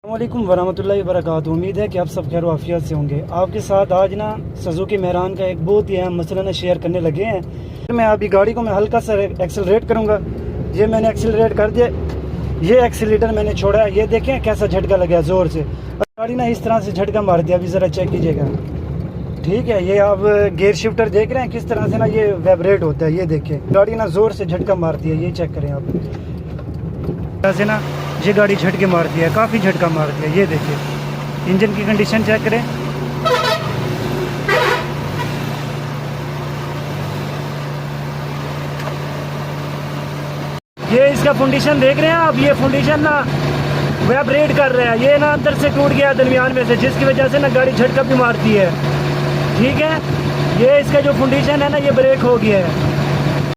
वालेकुम वरहमतुल्लाहि वबरकातुहू। उम्मीद है कि आप सब खैर वाफियत से होंगे। आपके साथ आज ना सुजुकी मेहरान का एक बहुत ही अहम मसला शेयर करने लगे हैं। मैं अभी गाड़ी को मैं हल्का सा एक्सेलरेट करूँगा। ये मैंने एक्सेलरेट कर दिया, ये एक्सीलेटर मैंने छोड़ा है। ये देखें कैसा झटका लगा ज़ोर से। गाड़ी ना इस तरह से झटका मार दिया। अभी ज़रा चेक कीजिएगा, ठीक है। ये आप गियर शिफ्टर देख रहे हैं किस तरह से ना ये वाइब्रेट होता है। ये देखिए गाड़ी ना ज़ोर से झटका मारती है। ये चेक करें आप, ऐसे ना ये गाड़ी झटके मारती है, काफ़ी झटका मारती है। ये देखिए इंजन की कंडीशन चेक करें। ये इसका फाउंडेशन देख रहे हैं आप, ये फाउंडेशन ना वाइब्रेट कर रहा है। ये ना अंदर से टूट गया दरमियान में से, जिसकी वजह से ना गाड़ी झटका भी मारती है, ठीक है। ये इसका जो फाउंडेशन है ना ये ब्रेक हो गया है।